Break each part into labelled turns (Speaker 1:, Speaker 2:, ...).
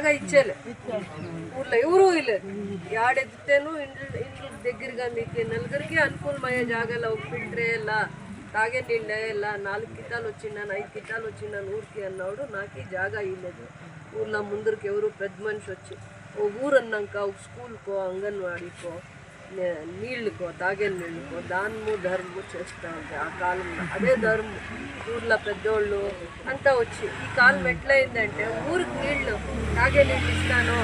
Speaker 1: జాగా ఇచ్చేలే ఊర్లో ఎవరూ లేదు. యాడెత్తితేను ఇండ్ల దగ్గరగా మీకు నలుగురికి అనుకూలమయ్యే జాగాలో ఒక ఫిల్టర్ వేయాలా, తాగే నీళ్ళు వేయాలా, 4 కిటాలు వచ్చిండాను 5 కిటాలు వచ్చిండాను ఊరికి అన్నాడు. నాకు జాగా ఇవ్వలేదు. ఊర్లో ముందరికి ఎవరు పెద్ద మనిషి వచ్చి ఓ ఊరు అన్నాక ఒక స్కూల్కో అంగన్వాడీకో నీళ్ళకో తాగే నీళ్ళకో దానము ధర్మము చేస్తూ ఉంటాయి. ఆ కాలంలో అదే ధర్మం. ఊర్లో పెద్దోళ్ళు అంతా వచ్చి ఈ కాలం ఎట్లయిందంటే ఊరికి నీళ్ళు తాగే నీళ్ళు ఇస్తాను,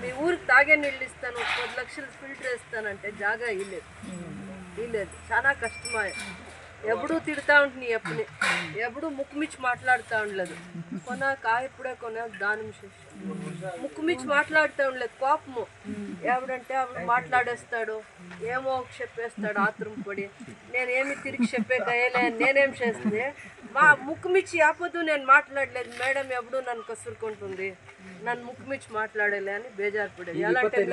Speaker 1: మీ ఊరికి తాగే నీళ్ళు ఇస్తాను, 10 లక్షలు ఫిల్టర్ వేస్తానంటే జాగా ఇలేదు. చాలా కష్టమాయ. ఎప్పుడూ తిడతా ఉంటుంది ఎప్పని, ఎప్పుడు ముక్కుమిచ్చి మాట్లాడుతూ ఉండలేదు. ఎప్పుడే దానం చేసి ముక్కుమిచ్చి మాట్లాడుతూ ఉండలేదు. కోపము ఎవడంటే అప్పుడు మాట్లాడేస్తాడు, ఏమో చెప్పేస్తాడు ఆత్రం పడి. నేనేమి తిరిగి చెప్పేకయ్యలే, నేనేం చేస్తుంది మా ముక్కుమిచ్చి ఆపొద్దు. నేను మాట్లాడలేదు మేడం, ఎప్పుడు నన్ను కసురుకుంటుంది, నన్ను ముక్కుమిచ్చి మాట్లాడలే అని బేజారు పడేది. ఎలా అంటే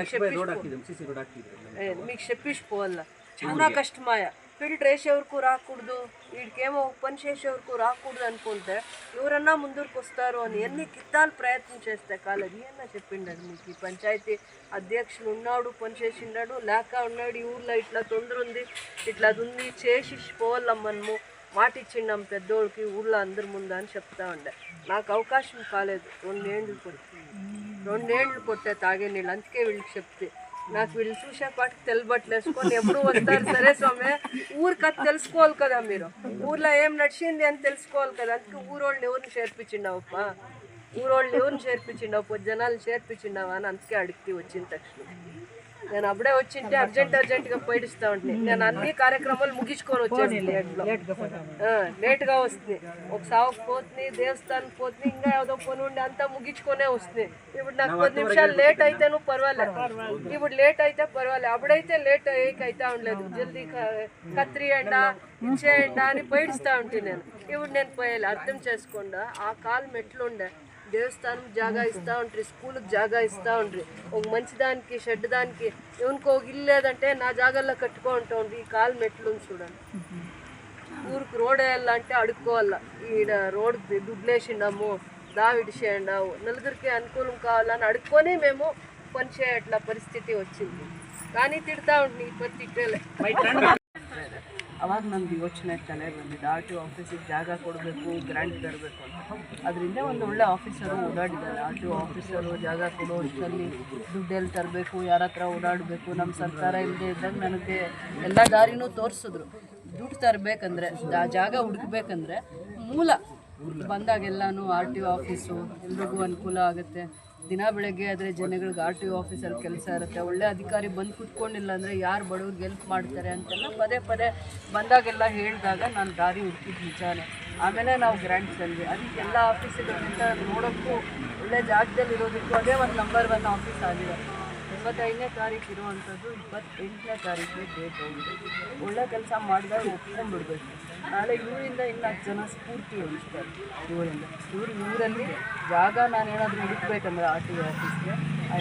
Speaker 1: మీకు చెప్పిపోవాల. చాలా కష్టమాయ. ఫిల్టర్ వేసేవరకు రాకూడదు, వీడికేమో పని చేసేవరకు రాకూడదు అనుకుంటే ఎవరన్నా ముందరికి వస్తారు అని ఎన్ని కిత్తాలు ప్రయత్నం చేస్తే కాలేదు. ఏమన్నా చెప్పిండదు మీకు. ఈ పంచాయతీ అధ్యక్షులు ఉన్నాడు, పని చేసిండాడు, లేక ఉన్నాడు. ఈ ఊర్లో ఇట్లా తొందర ఉంది, ఇట్లా ఉంది, చేసి పోవాలమ్మను మాట ఇచ్చిండాం పెద్దోళ్ళకి ఊళ్ళో అందరి ముందు అని చెప్తా ఉండే. నాకు అవకాశం కాలేదు. 2 ఏళ్ళు కొట్టే తాగే నీళ్ళు. అందుకే వీళ్ళకి చెప్తే నాకు వీళ్ళు చూసే పాటికి తెల్లబట్టలు వేసుకొని ఎప్పుడు వస్తారు. సరే స్వామి, ఊరికి అది తెలుసుకోవాలి కదా, మీరు ఊర్లో ఏం నడిచింది అని తెలుసుకోవాలి కదా. అందుకే ఊరోళ్ళని ఎవరిని చేర్పించిండావప్ప, ఊరోళ్ళని ఎవరిని చేర్పించిండావు, జనాలు చేర్పించిండావా అని అందుకే అడిగితే వచ్చిన తక్షణం. నేను అప్పుడే వచ్చింటే అర్జెంటుగా పైడిస్తూ ఉంటుంది. నేను అన్ని కార్యక్రమాలు ముగించుకొని వచ్చేది లేట్గా వస్తుంది. ఒక సాగుకు పోతుంది, దేవస్థానం పోతుంది, ఇంకా ఏదో పని ఉండి అంతా ముగించుకొనే వస్తుంది. ఇప్పుడు నాకు 10 నిమిషాలు లేట్ అయితేను పర్వాలేదు, ఇప్పుడు లేట్ అయితే పర్వాలేదు. అప్పుడైతే లేట్ అయితే ఉండలేదు. జల్దీ కత్తిరియండా ఇచ్చేయండా అని పైడిస్తూ ఉంటుంది నేను. ఇప్పుడు నేను పోయాలి. అర్థం చేసుకోండా ఆ కాలం ఎట్లుండే. దేవస్థానం జాగా ఇస్తూ ఉంటారు, స్కూల్కి జాగా ఇస్తూ ఉంటారు. ఒక మంచి దానికి షెడ్ దానికి ఎవరికో ఒక ఇల్లు లేదంటే నా జాగాల్లో కట్టుకుంటూ ఉంటుంది. ఈ కాలం ఎట్లుంది చూడండి. ఊరికి రోడ్ వేయాలంటే అడుక్కోవాలా, ఈడ రోడ్ దుడ్లేసిండాము, దావిడిచేయండావు, నలుగురికి అనుకూలం కావాలని అడుక్కొని మేము పని చేయట్ల ಪರಿಸ್ಥಿತಿ వచ్చింది. కానీ ತಿಡ್ತಾ ಉಂಟು ಇಪ್ಪತ್ತಿಟ್ಟಲೆ ಅವಾಗ ನಮ್ಗೆ ಯೋಚನೆ ತಲೆ ಬಂದಿದ್ದು ಆರ್ ಟಿ ಆಫೀಸಿಗೆ ಜಾಗ ಕೊಡಬೇಕು, ಗ್ರ್ಯಾಂಟ್ ತರಬೇಕು ಅಂತ. ಅದರಿಂದ ಒಂದು ಒಳ್ಳೆ ಆಫೀಸರು ಓಡಾಡಿದ್ದಾರೆ. ಆರ್ ಟಿ ಆಫೀಸರು ಜಾಗ ಕೊಡೋ ಹೊತ್ತಲ್ಲಿ ದುಡ್ಡೆಲ್ಲಿ ತರಬೇಕು, ಯಾರ ಹತ್ರ ಓಡಾಡಬೇಕು. ನಮ್ಮ ಸರ್ಕಾರ ಇಲ್ಲದೆ ಇದ್ದಾಗ ನನಗೆ ಎಲ್ಲ ದಾರಿನೂ ತೋರಿಸಿದ್ರು. ದುಡ್ಡು ತರಬೇಕಂದ್ರೆ ಜಾಗ ಹುಡುಕ್ಬೇಕಂದ್ರೆ ಮೂಲ ಬಂದಾಗೆಲ್ಲನೂ ಆರ್ ಟಿ ಆಫೀಸು ಎಲ್ರಿಗೂ ಅನುಕೂಲ ಆಗುತ್ತೆ. ದಿನ ಬೆಳಗ್ಗೆ ಆದರೆ ಜನಗಳಿಗೆ ಆರ್ ಟಿ ಆಫೀಸಲ್ಲಿ ಕೆಲಸ ಇರುತ್ತೆ. ಒಳ್ಳೆ ಅಧಿಕಾರಿ ಬಂದು ಕೂತ್ಕೊಂಡಿಲ್ಲ ಅಂದರೆ ಯಾರು ಬಡವ್ರಿಗೆ ಹೆಲ್ಪ್ ಮಾಡ್ತಾರೆ ಅಂತೆಲ್ಲ ಪದೇ ಬಂದಾಗೆಲ್ಲ ಹೇಳಿದಾಗ ನಾನು ದಾರಿ ಹುಡುಕಿದ್ದು ನಿಜಾನೇ. ಆಮೇಲೆ ನಾವು ಗ್ರ್ಯಾಂಟ್ ತಂದ್ವಿ. ಅದಕ್ಕೆ ಎಲ್ಲ ಆಫೀಸುಗಳಿಂದ ನೋಡೋಕ್ಕೂ ಒಳ್ಳೆ ಜಾಗದಲ್ಲಿ ಇರೋದಕ್ಕೂ ಅದೇ ಒಂದು ನಂಬರ್ 1 ಆಫೀಸ್ ಆಗಿದೆ. 25ನೇ ತಾರೀಕು ಇರುವಂಥದ್ದು 28ನೇ ತಾರೀಕಿಗೆ ಡೇಟ್ ಹೋಗಿದೆ. ಒಳ್ಳೆ ಕೆಲಸ ಮಾಡಿದಾಗ ಒಪ್ಕೊಂಡ್ಬಿಡ್ಬೇಕು. ನಾಳೆ ಇವರಿಂದ ಇನ್ನು ಜನ ಸ್ಫೂರ್ತಿ ಹೊಂದಿಸ್ತಾರೆ. ಇವರಲ್ಲಿ ಜಾಗ ನಾನು ಏನಾದರೂ ಹುಡುಕ್ಬೇಕಂದ್ರೆ ಆರ್ ಟಿ ಆಫೀಸ್ಗೆ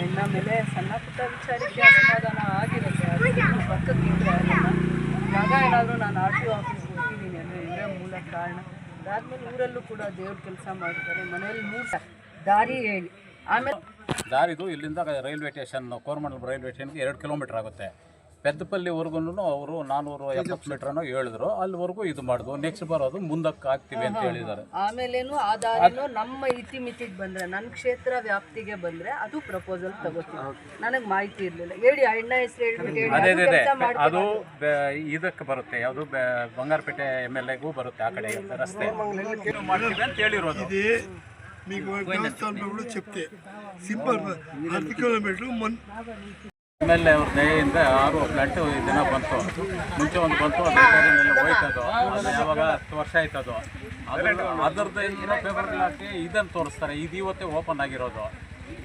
Speaker 1: ಇನ್ನು ಮೇಲೆ ಸಣ್ಣ ಪುಟ್ಟ ವಿಚಾರಕ್ಕೆ ಅಸಮಾಧಾನ ಆಗಿರುತ್ತೆ. ಅದಕ್ಕೆ ಪಕ್ಕಕ್ಕಿಟ್ಟರೆ ಜಾಗ ಏನಾದರೂ ನಾನು ಆರ್ ಟಿ ಆಫೀಸ್ಗೆ ಹೋಗಿದ್ದೀನಿ ಅಂದರೆ ಇವರೇ ಮೂಲ ಕಾರಣ. ಅದಾದಮೇಲೆ ಊರಲ್ಲೂ ಕೂಡ ದೇವ್ರ ಕೆಲಸ ಮಾಡ್ತಾರೆ. ಮನೆಯಲ್ಲಿ 3 ದಾರಿ ಹೇಳಿ. ಆಮೇಲೆ
Speaker 2: ದಾರಿದು ಇಲ್ಲಿಂದ ರೈಲ್ವೆ ಸ್ಟೇಷನ್, ಕೋರಮಂಡಲ ರೈಲ್ವೆ ಸ್ಟೇಷನ್ಗೆ 2 ಕಿಲೋಮೀಟರ್ ಆಗುತ್ತೆ. ಪೆದ್ದಪಲ್ಲಿವರೆಗೂ ಅವರು 470 ಮೀಟ್ರನೋ ಹೇಳಿದ್ರು. ಅಲ್ಲಿವರೆಗೂ ಇದು ಮಾಡಿದ್ವು. ನೆಕ್ಸ್ಟ್ ಬರೋದು ಮುಂದಕ್ಕೆ ಹಾಕ್ತೀವಿ ಅಂತ ಹೇಳಿದ್ದಾರೆ.
Speaker 1: ಆಮೇಲೇನು ಆ ದಾರಿನೂ ನಮ್ಮ ಇತಿಮಿತಿಗೆ ಬಂದರೆ, ನನ್ನ ಕ್ಷೇತ್ರ ವ್ಯಾಪ್ತಿಗೆ ಬಂದರೆ ಅದು ಪ್ರಪೋಸಲ್ ತಗೋತೀವಿ. ನನಗೆ ಮಾಹಿತಿ ಇರಲಿಲ್ಲ. ಹೇಳಿ ಅಣ್ಣ ಹೆಸರು ಹೇಳ್ಬಿಟ್ಟು
Speaker 2: ಅದು ಇದಕ್ಕೆ ಬರುತ್ತೆ. ಯಾವುದು ಬಂಗಾರಪೇಟೆ MLAಗೂ ಬರುತ್ತೆ. ಆ ಕಡೆ ರಸ್ತೆ ಮಾಡ್ತೀವಿ ಅಂತ ಹೇಳಿರೋದು.
Speaker 3: మీకు దేవస్థానంలో చెప్తే సింపుల్ 10 కిలోమీటర్లు
Speaker 2: MLA ಅವ್ರ ದಯೆಯಿಂದ 6 ಪ್ಲಾಂಟ್ ದಿನ ಬಂತು. ಮುಂಚೆ ಒಂದು ಬಂತು, ಅದೆಲ್ಲ ಹೋಯ್ತದು. ಅದು ಯಾವಾಗ 10 ವರ್ಷ ಆಯ್ತದು. ಅದರದ್ದು ಏನೋ ಪೇಪರ್ಗಳು ಹಾಕಿ ಇದನ್ನು ತೋರಿಸ್ತಾರೆ. ಇದು ಇವತ್ತೇ ಓಪನ್ ಆಗಿರೋದು.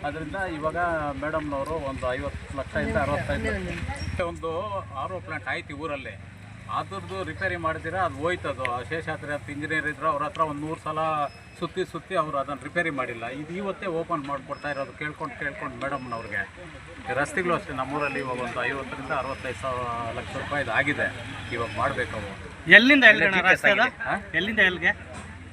Speaker 2: ಅದರಿಂದ ಇವಾಗ ಮೇಡಮ್ನವರು ಒಂದು 50 ಲಕ್ಷದಿಂದ 65 ಒಂದು RO ಪ್ಲಾಂಟ್ ಆಯ್ತು ಊರಲ್ಲಿ. ಅದ್ರದ್ದು ರಿಪೇರಿ ಮಾಡಿದಿರ ಅದು ಹೋಯ್ತದು. ಶೇಷಾದ್ರಿ ಅಂತ ಇಂಜಿನಿಯರ್ ಇದ್ರು, ಅವ್ರ ಹತ್ರ ಒಂದು 100 ಸಲ ಸುತ್ತಿ ಅವರು ಅದನ್ನು ರಿಪೇರಿ ಮಾಡಿಲ್ಲ. ಇದು ಇವತ್ತೇ ಓಪನ್ ಮಾಡಿಕೊಡ್ತಾ ಇರೋದು. ಕೇಳ್ಕೊಂಡು ಮೇಡಮ್ನವ್ರಿಗೆ. ರಸ್ತೆಗಳು ಅಷ್ಟೇ ನಮ್ಮೂರಲ್ಲಿ ಇವಾಗ ಒಂದು 50ರಿಂದ 65 ಲಕ್ಷ ರೂಪಾಯಿ ಆಗಿದೆ. ಇವಾಗ ಮಾಡಬೇಕು. ಅವು
Speaker 4: ಎಲ್ಲಿಂದ ಎಲ್ಲಿಗೆ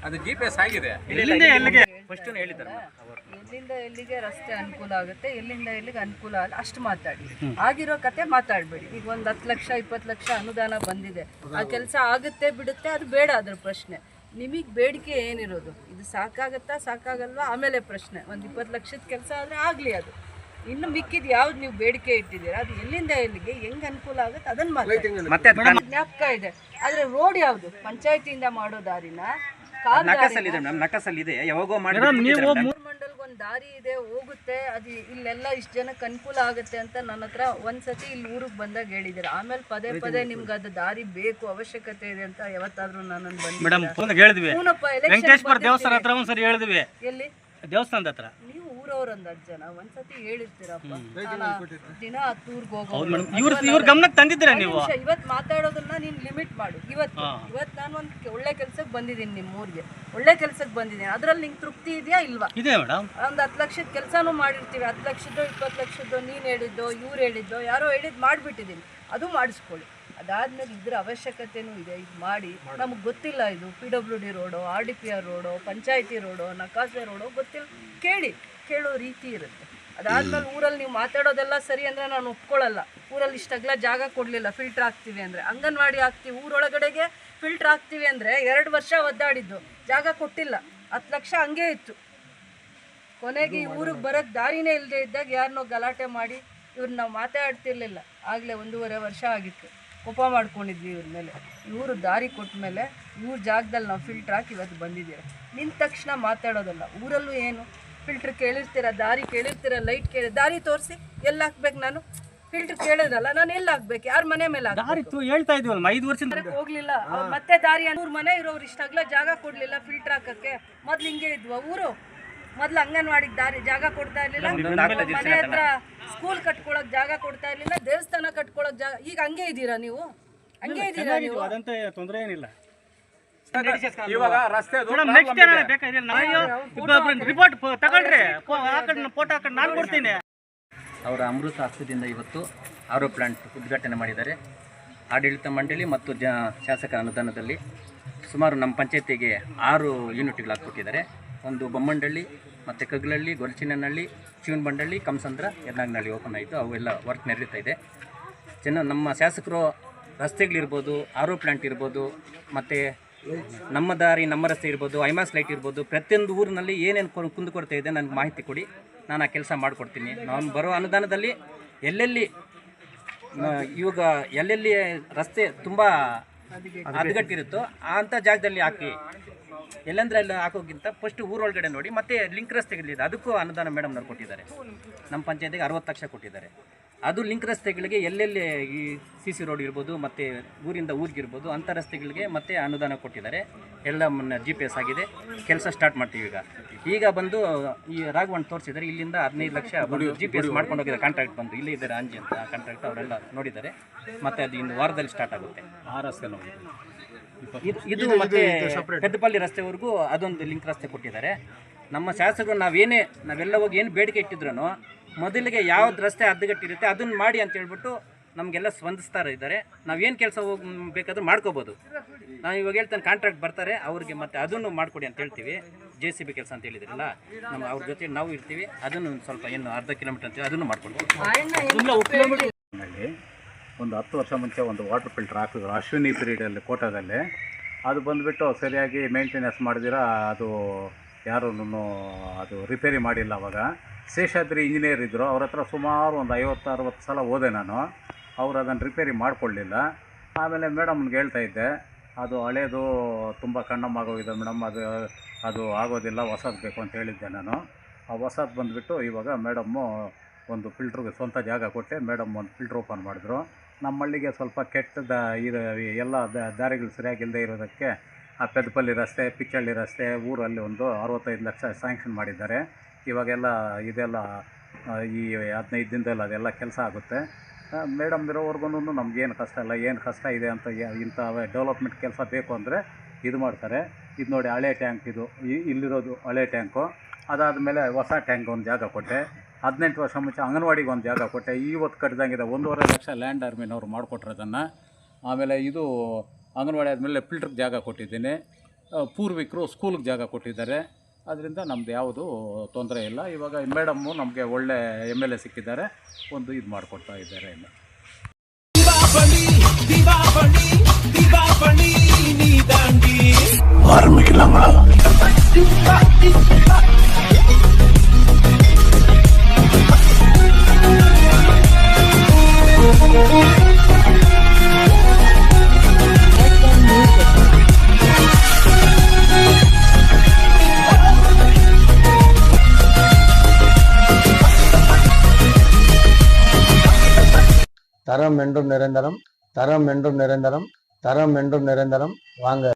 Speaker 2: ಅದು GPS ಆಗಿದೆ.
Speaker 4: ಎಲ್ಲಿಂದ ಎಲ್ಲಿಗೆ ಫಸ್ಟ್ ಹೇಳಿದ್ದಾರೆ ಅವರು.
Speaker 1: ಎಲ್ಲಿಂದ ಎಲ್ಲಿಗೆ ರಸ್ತೆ ಅನುಕೂಲ ಆಗುತ್ತೆ, ಎಲ್ಲಿಂದ ಎಲ್ಲಿಗೆ ಅನುಕೂಲ ಅಲ್ಲ ಅಷ್ಟು ಮಾತಾಡಿ. ಆಗಿರೋ ಕತೆ ಮಾತಾಡಬೇಡಿ. ಈಗ ಒಂದು 10 ಲಕ್ಷ 20 ಲಕ್ಷ ಅನುದಾನ ಬಂದಿದೆ, ಆ ಕೆಲಸ ಆಗುತ್ತೆ ಬಿಡುತ್ತೆ ಅದು ಬೇಡ, ಅದ್ರ ಪ್ರಶ್ನೆ. ನಿಮಗೆ ಬೇಡಿಕೆ ಏನಿರೋದು, ಇದು ಸಾಕಾಗತ್ತಾ ಸಾಕಾಗಲ್ವಾ ಆಮೇಲೆ ಪ್ರಶ್ನೆ. ಒಂದು 20 ಲಕ್ಷದ ಕೆಲಸ ಆದರೆ ಆಗಲಿ, ಅದು ಇನ್ನು ಮಿಕ್ಕಿದ್ದು ಯಾವ್ದು ನೀವು ಬೇಡಿಕೆ ಇಟ್ಟಿದ್ದೀರಾ ಅದು ಎಲ್ಲಿಂದ ಎಲ್ಲಿಗೆ ಹೆಂಗೆ ಅನುಕೂಲ ಆಗುತ್ತೆ ಅದನ್ನು
Speaker 4: ಮತ್ತೆ
Speaker 1: ಜ್ಞಾಪಕ ಇದೆ. ಆದರೆ ರೋಡ್ ಯಾವುದು ಪಂಚಾಯತಿಯಿಂದ ಮಾಡೋ ದಾರಿನ
Speaker 4: ನಕಸಲ್ಲಿದೆ ಮೇಡಮ್, ನಕಸಲ್ಲಿದೆ ಯಾವಾಗೋ ಮಾಡಿ
Speaker 1: ಮಂಡಲ್ಗೆ ಒಂದು ದಾರಿ ಇದೆ ಹೋಗುತ್ತೆ, ಅದು ಇಲ್ಲೆಲ್ಲ ಇಷ್ಟು ಜನಕ್ಕೆ ಅನುಕೂಲ ಆಗುತ್ತೆ ಅಂತ ನನ್ನ ಹತ್ರ ಒಂದ್ಸತಿ ಇಲ್ಲಿ ಊರಿಗೆ ಬಂದಾಗ ಹೇಳಿದ್ದೀರಾ. ಆಮೇಲೆ ಪದೇ ಪದೇ ನಿಮ್ಗೆ ಅದು ದಾರಿ ಬೇಕು ಅವಶ್ಯಕತೆ ಇದೆ ಅಂತ ಯಾವತ್ತಾದ್ರೂ ನಾನು
Speaker 4: ಮೇಡಮ್ ಹೇಳಿದ್ವಿ. ವೆಂಕಟೇಶ್ವರ ದೇವಸ್ಥಾನ ಹತ್ರ ಒಂದ್ಸರಿ ಹೇಳಿದ್ವಿ,
Speaker 1: ಎಲ್ಲಿ
Speaker 4: ದೇವಸ್ಥಾನದ ಹತ್ರ.
Speaker 1: ನೀವು ಊರವ್ರಂದ ಜನ ಒಂದ್ಸತಿ ಹೇಳಿರ್ತೀರಪ್ಪ, ದಿನ ಟೂರ್ಗೆ ಹೋಗೋ
Speaker 4: ಇವ್ರ ಗಮನಕ್ಕೆ ತಂದಿದ್ದೀರಾ ನೀವು?
Speaker 1: ಇವತ್ತು ಮಾತಾಡೋದನ್ನ ನೀನು ಲಿಮಿಟ್ ಮಾಡು. ಇವತ್ತು ನಾನು ಒಂದು ಒಳ್ಳೆ ಕೆಲ್ಸಕ್ಕೆ ಬಂದಿದ್ದೀನಿ, ನಿಮ್ಮ ಊರಿಗೆ ಒಳ್ಳೆ ಕೆಲ್ಸಕ್ಕೆ ಬಂದಿದ್ದೀನಿ, ಅದ್ರಲ್ಲಿ ನಿಂಗೆ ತೃಪ್ತಿ ಇದೆಯಾ ಇಲ್ವಾ?
Speaker 4: ಇದೆ ಮೇಡಮ್.
Speaker 1: ಒಂದು 10 ಲಕ್ಷದ ಕೆಲಸನೂ ಮಾಡಿರ್ತೀವಿ, 10 ಲಕ್ಷದ್ದು 20 ಲಕ್ಷದ್ದು ನೀನು ಹೇಳಿದ್ದೋ ಇವ್ರು ಹೇಳಿದ್ದೋ ಯಾರೋ ಹೇಳಿದ್ದು ಮಾಡಿಬಿಟ್ಟಿದ್ದೀನಿ, ಅದು ಮಾಡಿಸ್ಕೊಳ್ಳಿ. ಅದಾದ್ಮೇಲೆ ಇದ್ರ ಅವಶ್ಯಕತೆನೂ ಇದೆ, ಇದು ಮಾಡಿ. ನಮಗೆ ಗೊತ್ತಿಲ್ಲ ಇದು PWD ರೋಡೋ RDPR ರೋಡೋ ಪಂಚಾಯತಿ ರೋಡೋ ನಕಾಸೆ ರೋಡೋ ಗೊತ್ತಿಲ್ಲ, ಕೇಳೋ ರೀತಿ ಇರುತ್ತೆ. ಅದಾದ್ಮೇಲೆ ಊರಲ್ಲಿ ನೀವು ಮಾತಾಡೋದೆಲ್ಲ ಸರಿ ಅಂದರೆ ನಾನು ಒಪ್ಕೊಳ್ಳಲ್ಲ. ಊರಲ್ಲಿ ಇಷ್ಟಗ್ಲ ಜಾಗ ಕೊಡಲಿಲ್ಲ ಫಿಲ್ಟ್ರ್ ಹಾಕ್ತೀವಿ ಅಂದರೆ, ಅಂಗನವಾಡಿ ಹಾಕ್ತೀವಿ ಊರೊಳಗಡೆಗೆ ಫಿಲ್ಟ್ರ್ ಹಾಕ್ತೀವಿ ಅಂದರೆ 2 ವರ್ಷ ಒದ್ದಾಡಿದ್ದು, ಜಾಗ ಕೊಟ್ಟಿಲ್ಲ, 10 ಲಕ್ಷ ಹಂಗೆ ಇತ್ತು. ಕೊನೆಗೆ ಈ ಊರಿಗೆ ಬರೋಕ್ಕೆ ದಾರಿನೇ ಇಲ್ಲದೆ ಇದ್ದಾಗ ಯಾರನ್ನೋ ಗಲಾಟೆ ಮಾಡಿ ಇವ್ರು ನಾವು ಮಾತಾಡ್ತಿರ್ಲಿಲ್ಲ. ಆಗಲೇ 1.5 ವರ್ಷ ಆಗಿತ್ತು, ಕೋಪ ಮಾಡ್ಕೊಂಡಿದ್ವಿ ಇವ್ರ ಮೇಲೆ. ಇವರು ದಾರಿ ಕೊಟ್ಟ ಮೇಲೆ ಇವ್ರ ಜಾಗದಲ್ಲಿ ನಾವು ಫಿಲ್ಟ್ರ್ ಹಾಕಿ ಇವತ್ತು ಬಂದಿದ್ದೀರ. ನಿಂತ ತಕ್ಷಣ ಮಾತಾಡೋದಲ್ಲ. ಊರಲ್ಲೂ ಏನು ಫಿಲ್ಟ್ರ್ ಕೇಳಿರ್ತೀರ, ದಾರಿ ಕೇಳಿರ್ತೀರ, ಲೈಟ್ ದಾರಿ ತೋರಿಸಿ ಎಲ್ಲಿ ಹಾಕ್ಬೇಕು? ನಾನು ಫಿಲ್ಟ್ರ್ ಕೇಳಿದ್ರಲ್ಲ, ನಾನು ಎಲ್ಲಿ ಹಾಕ್ಬೇಕು? ಯಾರ ಮನೆ ಮೇಲೆ
Speaker 4: ಹೇಳ್ತಾ ಇದೀವಲ್ಲ 5 ವರ್ಷದಿಂದ
Speaker 1: ಹೋಗ್ಲಿಲ್ಲ. ಮತ್ತೆ ದಾರಿ 100 ಮನೆ ಇರೋರು ಇಷ್ಟಾಗ್ಲ ಜಾಗ ಕೊಡ್ಲಿಲ್ಲ ಫಿಲ್ಟ್ರ್ ಹಾಕಕ್ಕೆ. ಮೊದ್ಲು ಹಿಂಗೆ ಇದ್ವ ಊರು? ಮೊದ್ಲು ಅಂಗನವಾಡಿಗೆ ಜಾಗ ಕೊಡ್ತಾ ಇರ್ಲಿಲ್ಲ, ಮನೆ ಹತ್ರ ಸ್ಕೂಲ್ ಕಟ್ಕೊಳಕ್ ಜಾಗ ಕೊಡ್ತಾ ಇರ್ಲಿಲ್ಲ, ದೇವಸ್ಥಾನ ಕಟ್ಕೊಳಕ್ ಜಾಗ. ಈಗ ಹಂಗೆ ಇದ್ದೀರಾ ನೀವು? ಹಂಗೆ ಇದ್ದೀರಾ ನೀವು?
Speaker 4: ಅದಂತ ತೊಂದರೆ ಏನಿಲ್ಲ.
Speaker 2: ಇವಾಗ ರಸ್ತೆ
Speaker 4: ರಿಪೋರ್ಟ್ ತಗೊಳ್ರಿ, ಫೋಟೋ ಹಾಕೊಂಡು ನಾನು ಕೊಡ್ತೀನಿ.
Speaker 5: ಅವರ ಅಮೃತ ಹಸ್ತದಿಂದ ಇವತ್ತು ಆರೋ ಪ್ಲಾಂಟ್ ಉದ್ಘಾಟನೆ ಮಾಡಿದ್ದಾರೆ. ಆಡಳಿತ ಮಂಡಳಿ ಮತ್ತು ಶಾಸಕರ ಅನುದಾನದಲ್ಲಿ ಸುಮಾರು ನಮ್ಮ ಪಂಚಾಯತಿಗೆ 6 ಯೂನಿಟ್ಗಳು ಹಾಕ್ಕೊಟ್ಟಿದ್ದಾರೆ. ಒಂದು ಬೊಮ್ಮಂಡಳ್ಳಿ ಮತ್ತು ಕಗ್ಲಹಳ್ಳಿ, ಗೊರಚಿನಹಳ್ಳಿ, ಶಿವನಬಂಡಳ್ಳಿ, ಕಮಸಂದ್ರ, ಯರ್ನಾಗ್ನಹಳ್ಳಿ ಓಪನ್ ಆಯಿತು. ಅವೆಲ್ಲ ವರ್ಕ್ ನಡೀತಾ ಇದೆ. ನಮ್ಮ ಶಾಸಕರು ರಸ್ತೆಗಳಿರ್ಬೋದು, ಆರೋ ಪ್ಲಾಂಟ್ ಇರ್ಬೋದು, ಮತ್ತು ನಮ್ಮ ದಾರಿ ನಮ್ಮ ರಸ್ತೆ ಇರ್ಬೋದು, ಐಮಾಸ್ ಲೈಟ್ ಇರ್ಬೋದು, ಪ್ರತಿಯೊಂದು ಊರಿನಲ್ಲಿ ಏನೇನು ಕುಂದುಕೊರತೆ ಇದೆ ನನಗೆ ಮಾಹಿತಿ ಕೊಡಿ, ನಾನು ಆ ಕೆಲಸ ಮಾಡಿಕೊಡ್ತೀನಿ. ನಾನು ಬರೋ ಅನುದಾನದಲ್ಲಿ ಎಲ್ಲೆಲ್ಲಿ ಇವಾಗ ಎಲ್ಲೆಲ್ಲಿ ರಸ್ತೆ ತುಂಬ ಹದಗಟ್ಟಿರುತ್ತೋ ಅಂಥ ಜಾಗದಲ್ಲಿ ಹಾಕಿ. ಎಲ್ಲಂದ್ರೆ ಅಲ್ಲಿ ಹಾಕೋಕ್ಕಿಂತ ಫಸ್ಟ್ ಊರೊಳಗಡೆ ನೋಡಿ. ಮತ್ತು ಲಿಂಕ್ ರಸ್ತೆಗಳಿದೆ, ಅದಕ್ಕೂ ಅನುದಾನ ಮೇಡಮ್ನವ್ರು ಕೊಟ್ಟಿದ್ದಾರೆ. ನಮ್ಮ ಪಂಚಾಯತಿಗೆ 60 ಲಕ್ಷ ಕೊಟ್ಟಿದ್ದಾರೆ. ಅದು ಲಿಂಕ್ ರಸ್ತೆಗಳಿಗೆ ಎಲ್ಲೆಲ್ಲಿ ಈ CC ರೋಡ್ ಇರ್ಬೋದು, ಮತ್ತು ಊರಿಂದ ಊರಿಗಿರ್ಬೋದು ಅಂಥ ರಸ್ತೆಗಳಿಗೆ ಮತ್ತೆ ಅನುದಾನ ಕೊಟ್ಟಿದ್ದಾರೆ. ಎಲ್ಲ GPS ಆಗಿದೆ, ಕೆಲಸ ಸ್ಟಾರ್ಟ್ ಮಾಡ್ತೀವಿ. ಈಗ ಬಂದು ಈ ರಾಘವನ್ ತೋರಿಸಿದ್ದಾರೆ, ಇಲ್ಲಿಂದ 15 ಲಕ್ಷ GPS ಮಾಡ್ಕೊಂಡು ಹೋಗಿದ್ದಾರೆ. ಕಾಂಟ್ರಾಕ್ಟ್ ಬಂದು ಇಲ್ಲೇ ಇದ್ದಾರೆ ಅಂಜಿ ಅಂತ ಕಾಂಟ್ರಾಕ್ಟ್, ಅವರೆಲ್ಲ ನೋಡಿದ್ದಾರೆ. ಮತ್ತು ಅದು ಇನ್ನು ವಾರದಲ್ಲಿ ಸ್ಟಾರ್ಟ್ ಆಗುತ್ತೆ.
Speaker 2: ಆ ರಸ್ತೆ ನೋಡಿ
Speaker 5: ಇದು ಮತ್ತೆ ಪೆದ್ದಪಲ್ಲಿ ರಸ್ತೆವರೆಗೂ ಅದೊಂದು ಲಿಂಕ್ ರಸ್ತೆ ಕೊಟ್ಟಿದ್ದಾರೆ. ನಮ್ಮ ಶಾಸಕರು ನಾವೆಲ್ಲ ಹೋಗಿ ಏನು ಬೇಡಿಕೆ ಇಟ್ಟಿದ್ರು ಮೊದಲಿಗೆ ಯಾವ್ದು ರಸ್ತೆ ಹದಗೆಟ್ಟಿರುತ್ತೆ ಅದನ್ನು ಮಾಡಿ ಅಂತ ಹೇಳ್ಬಿಟ್ಟು ನಮಗೆಲ್ಲ ಸ್ಪಂದಿಸ್ತಾ ಇದ್ದಾರೆ. ನಾವೇನು ಕೆಲಸ ಬೇಕಾದ್ರೂ ಮಾಡ್ಕೋಬೋದು. ನಾವು ಇವಾಗ ಹೇಳ್ತಾನೆ ಕಾಂಟ್ರಾಕ್ಟ್ ಬರ್ತಾರೆ ಅವ್ರಿಗೆ, ಮತ್ತು ಅದನ್ನು ಮಾಡಿಕೊಡಿ ಅಂತ ಹೇಳ್ತೀವಿ. JCB ಕೆಲಸ ಅಂತ ಹೇಳಿದ್ರಲ್ಲ, ಅವ್ರ ಜೊತೆ ನಾವು ಇರ್ತೀವಿ. ಅದನ್ನು ಸ್ವಲ್ಪ ಏನು ಅರ್ಧ ಕಿಲೋಮೀಟರ್ ಅಂತೀವಿ, ಅದನ್ನು ಮಾಡ್ಕೊಡ್ತೀವಿ.
Speaker 2: ಒಂದು 10 ವರ್ಷ ಮುಂಚೆ ಒಂದು ವಾಟರ್ ಫಿಲ್ಟರ್ ಹಾಕಿದ್ರು ಅಶ್ವಿನಿ ಪೀರಿಯಡಲ್ಲಿ ಕೋಟದಲ್ಲಿ. ಅದು ಬಂದುಬಿಟ್ಟು ಸರಿಯಾಗಿ ಮೇಂಟೆನೆನ್ಸ್ ಮಾಡಿದಿರ ಅದು ಯಾರೂ ಅದು ರಿಪೇರಿ ಮಾಡಿಲ್ಲ. ಅವಾಗ ಶೇಷಾದ್ರಿ ಇಂಜಿನಿಯರ್ ಇದ್ದರು, ಅವ್ರ ಹತ್ರ ಸುಮಾರು ಒಂದು 50-60 ಸಲ ಹೋದೆ ನಾನು. ಅವರು ಅದನ್ನು ರಿಪೇರಿ ಮಾಡಿಕೊಳ್ಳಲಿಲ್ಲ. ಆಮೇಲೆ ಮೇಡಮ್ಗೆ ಹೇಳ್ತಾ ಇದ್ದೆ, ಅದು ಹಳೇದು ತುಂಬ ಕಣ್ಣಮ್ಮಾಗೋಗಿದೆ ಮೇಡಮ್, ಅದು ಆಗೋದಿಲ್ಲ, ಹೊಸದು ಬೇಕು ಅಂತ ಹೇಳಿದ್ದೆ ನಾನು. ಆ ಹೊಸದು ಬಂದುಬಿಟ್ಟು ಇವಾಗ ಮೇಡಮ್ಮು ಒಂದು ಫಿಲ್ಟ್ರಿಗೆ ಸ್ವಂತ ಜಾಗ ಕೊಟ್ಟೆ. ಮೇಡಮ್ ಒಂದು ಫಿಲ್ಟ್ರ್ ಓಪನ್ ಮಾಡಿದ್ರು. ನಮ್ಮ ಹಳ್ಳಿಗೆ ಸ್ವಲ್ಪ ಕೆಟ್ಟದ ಎಲ್ಲ ದಾರಿಗಳು ಸರಿಯಾಗಿಲ್ಲದೆ ಇರೋದಕ್ಕೆ ಆ ಪೆದ್ದಪಲ್ಲಿ ರಸ್ತೆ, ಪಿಚ್ಚಳ್ಳಿ ರಸ್ತೆ, ಊರಲ್ಲಿ ಒಂದು 65 ಲಕ್ಷ ಸ್ಯಾಂಕ್ಷನ್ ಮಾಡಿದ್ದಾರೆ. ಇವಾಗೆಲ್ಲ ಇದೆಲ್ಲ ಈ 15 ದಿನದಲ್ಲಿ ಅದೆಲ್ಲ ಕೆಲಸ ಆಗುತ್ತೆ. ಮೇಡಮ್ ಇರೋವರೆಗೂ ನಮಗೇನು ಕಷ್ಟ ಇಲ್ಲ. ಏನು ಕಷ್ಟ ಇದೆ ಅಂತ ಇಂಥ ಡೆವಲಪ್ಮೆಂಟ್ ಕೆಲಸ ಬೇಕು ಅಂದರೆ ಇದು ಮಾಡ್ತಾರೆ. ಇದು ನೋಡಿ ಹಳೆ ಟ್ಯಾಂಕ್, ಇದು ಇಲ್ಲಿರೋದು ಹಳೆ ಟ್ಯಾಂಕು. ಅದಾದಮೇಲೆ ಹೊಸ ಟ್ಯಾಂಕ್ ಒಂದು ಜಾಗ ಕೊಟ್ಟೆ. 18 ವರ್ಷ ಮುಂಚೆ ಅಂಗನವಾಡಿಗೆ ಒಂದು ಜಾಗ ಕೊಟ್ಟೆ. ಇವತ್ತು ಕಟ್ಟಿದಂಗಿದೆ 1.5 ಲಕ್ಷ ಲ್ಯಾಂಡ್ ಆರ್ಮಿನವ್ರು ಮಾಡಿಕೊಟ್ರು ಅದನ್ನು. ಆಮೇಲೆ ಇದು ಅಂಗನವಾಡಿ ಆದಮೇಲೆ ಫಿಲ್ಟ್ರಿಗೆ ಜಾಗ ಕೊಟ್ಟಿದ್ದೀನಿ. ಪೂರ್ವಿಕರು ಸ್ಕೂಲಿಗೆ ಜಾಗ ಕೊಟ್ಟಿದ್ದಾರೆ. ಅದರಿಂದ ನಮ್ದು ಯಾವುದು ತೊಂದರೆ ಇಲ್ಲ. ಇವಾಗ ಮೇಡಮ್ಮು ನಮಗೆ ಒಳ್ಳೆ MLA ಸಿಕ್ಕಿದ್ದಾರೆ, ಒಂದು ಇದು ಮಾಡಿಕೊಡ್ತಾ ಇದ್ದಾರೆ. ಇನ್ನು
Speaker 6: தரம் என்றும் நிரந்தரம், தரம் என்றும் நிரந்தரம், தரம் என்றும் நிரந்தரம். வாங்க.